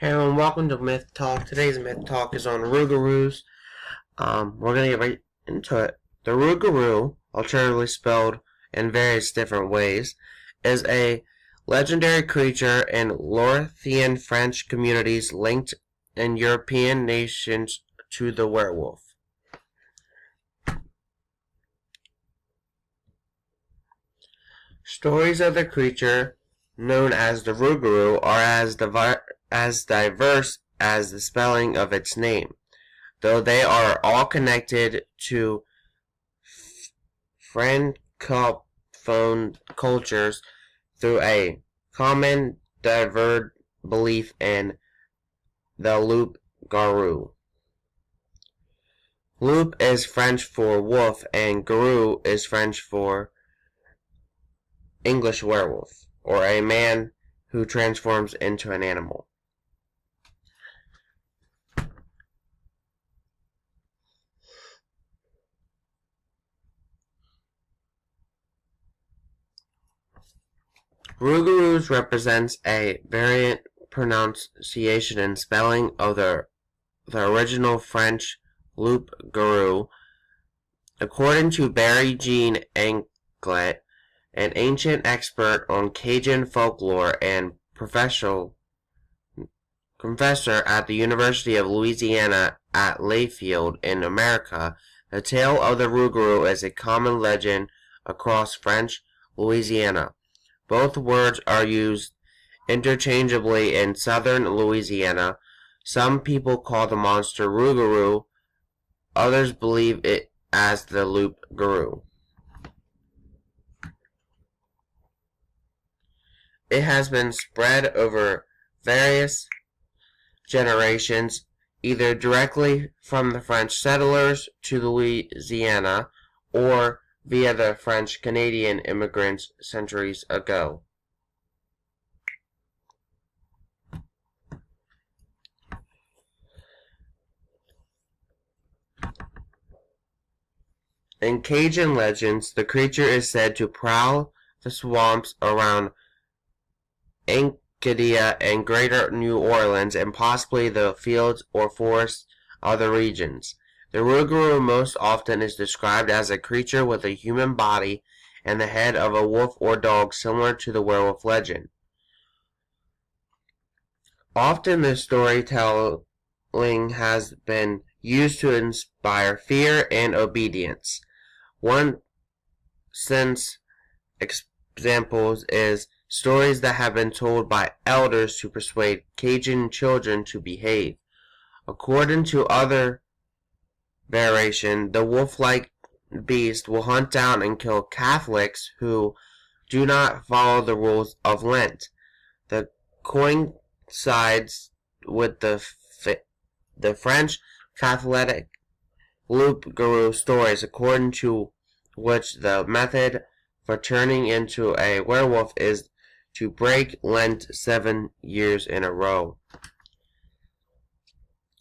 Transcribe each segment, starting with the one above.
Hey everyone, welcome to Mythtalk. Today's Mythtalk is on rougarous. We're gonna get right into it. The rougarou, alternatively spelled in various different ways, is a legendary creature in Lothian French communities linked in European nations to the werewolf. Stories of the creature, known as the rougarou, are as diverse as the spelling of its name, though they are all connected to francophone cultures through a common divergent belief in the loup-garou. Loup is French for wolf, and garou is French for English werewolf, or a man who transforms into an animal. Rougarous represents a variant pronunciation and spelling of the original French loup-garou. According to Barry Jean Anklet, an ancient expert on Cajun folklore and professor at the University of Louisiana at Layfield in America, the tale of the rougarou is a common legend across French Louisiana. Both words are used interchangeably in southern Louisiana. Some people call the monster rougarou, others believe it as the loup-garou. It has been spread over various generations, either directly from the French settlers to Louisiana or via the French-Canadian immigrants centuries ago. In Cajun legends, the creature is said to prowl the swamps around Acadia and Greater New Orleans and possibly the fields or forests of the regions. The rougarou most often is described as a creature with a human body and the head of a wolf or dog, similar to the werewolf legend. Often the storytelling has been used to inspire fear and obedience. One sense examples is stories that have been told by elders to persuade Cajun children to behave. According to other variation, the wolf-like beast will hunt down and kill Catholics who do not follow the rules of Lent. The coincides with the French Catholic loup-garou stories, according to which the method for turning into a werewolf is to break Lent 7 years in a row.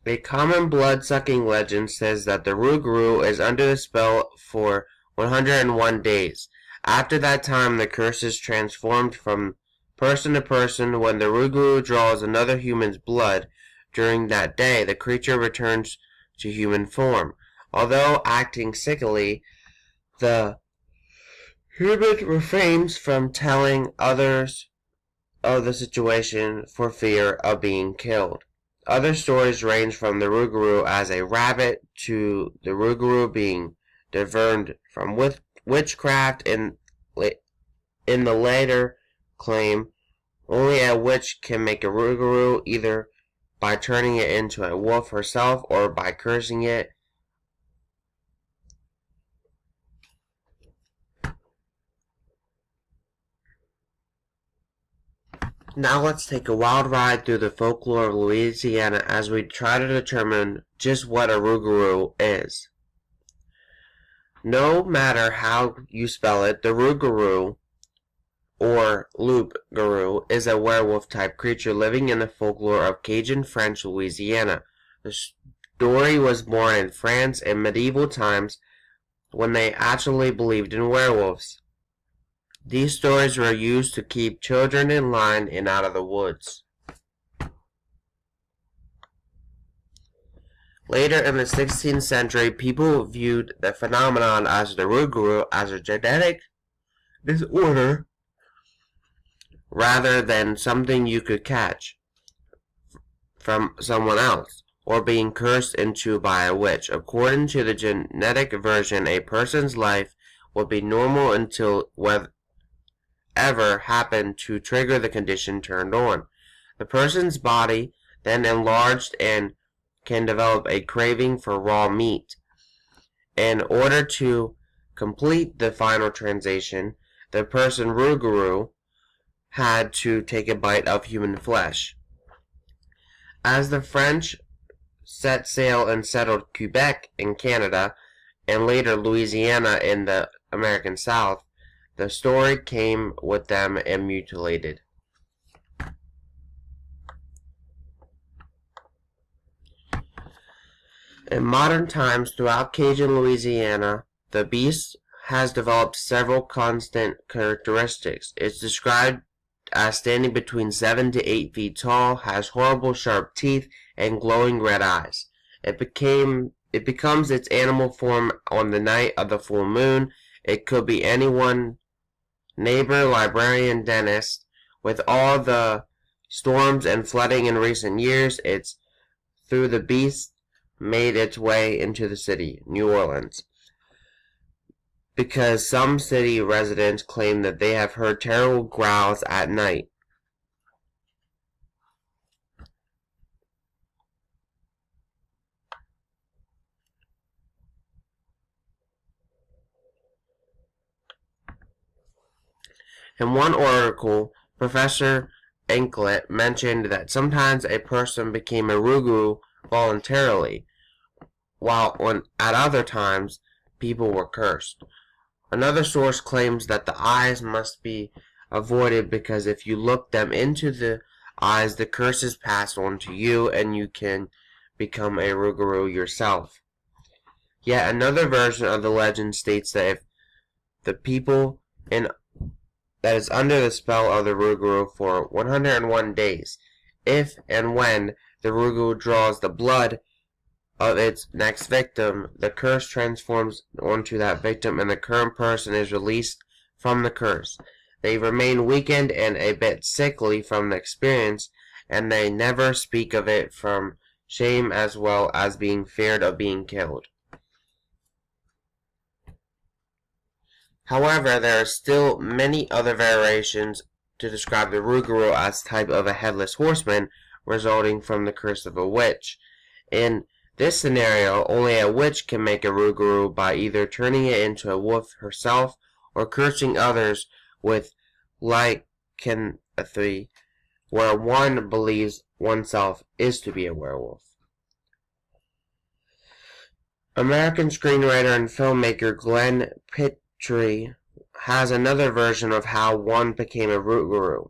A common blood-sucking legend says that the rougarou is under the spell for 101 days. After that time, the curse is transformed from person to person. When the rougarou draws another human's blood during that day, the creature returns to human form. Although acting sickly, the human refrains from telling others of the situation for fear of being killed. Other stories range from the rougarou as a rabbit to the rougarou being diverted from witchcraft in the later claim only a witch can make a rougarou, either by turning it into a wolf herself or by cursing it. Now let's take a wild ride through the folklore of Louisiana as we try to determine just what a rougarou is. No matter how you spell it, the rougarou, or loup-garou, is a werewolf-type creature living in the folklore of Cajun French Louisiana. The story was born in France in medieval times when they actually believed in werewolves. These stories were used to keep children in line and out of the woods. Later in the 16th century, people viewed the phenomenon as the rougarou as a genetic disorder rather than something you could catch from someone else, or being cursed into by a witch. According to the genetic version, a person's life would be normal until whatever happened to trigger the condition turned on. The person's body then enlarged and can develop a craving for raw meat. In order to complete the final transition, the person rougarou had to take a bite of human flesh. As the French set sail and settled Quebec in Canada, and later Louisiana in the American South, the story came with them and mutilated. In modern times, throughout Cajun Louisiana, the beast has developed several constant characteristics. It's described as standing between 7 to 8 feet tall, has horrible sharp teeth, and glowing red eyes. It becomes its animal form on the night of the full moon. It could be anyone, neighbor, librarian, dentist. With all the storms and flooding in recent years, it's through the beast made its way into the city, New Orleans, because some city residents claim that they have heard terrible growls at night. In one article, Professor Anklet mentioned that sometimes a person became a rougarou voluntarily, while at other times people were cursed. Another source claims that the eyes must be avoided because if you look them into the eyes, the curse is passed on to you and you can become a rougarou yourself. Yet another version of the legend states that if the people that is under the spell of the rougarou for 101 days, if and when the rougarou draws the blood of its next victim, the curse transforms onto that victim and the current person is released from the curse. They remain weakened and a bit sickly from the experience, and they never speak of it from shame as well as being feared of being killed. However, there are still many other variations to describe the rougarou as type of a headless horseman resulting from the curse of a witch. In this scenario, only a witch can make a rougarou by either turning it into a wolf herself or cursing others with lycanthropy, where one believes oneself is to be a werewolf. American screenwriter and filmmaker Glenn Petrie has another version of how one became a rougarou.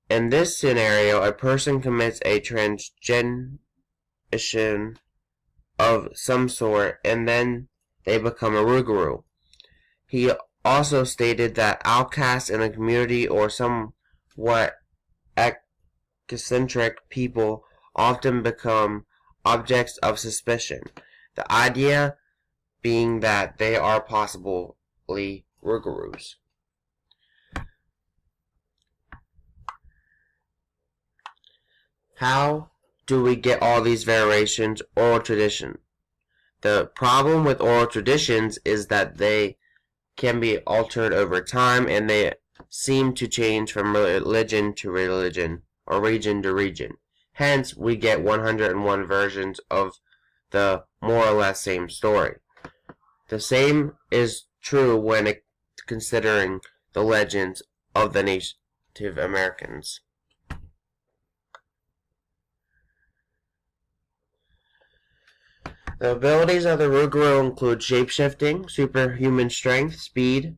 In this scenario, a person commits a transgression of some sort, and then they become a rougarou. He also stated that outcasts in a community or somewhat eccentric people often become objects of suspicion, the idea being that they are possibly rougarous. How do we get all these variations? Oral tradition. The problem with oral traditions is that they can be altered over time and they seem to change from religion to religion or region to region. Hence, we get 101 versions of the more or less same story. The same is true when considering the legends of the Native Americans. The abilities of the rougarou include shapeshifting, superhuman strength, speed,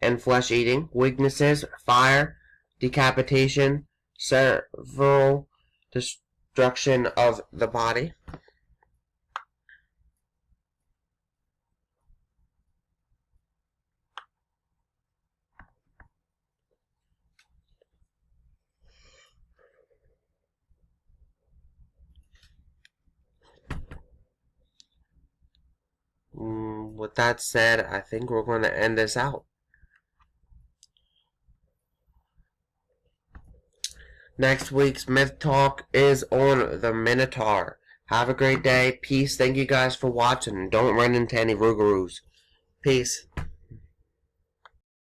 and flesh-eating. Weaknesses: fire, decapitation, several destruction of the body. with that said, I think we're going to end this out. Next week's Myth Talk is on the Minotaur. Have a great day. Peace. Thank you guys for watching. Don't run into any rougarous. Peace.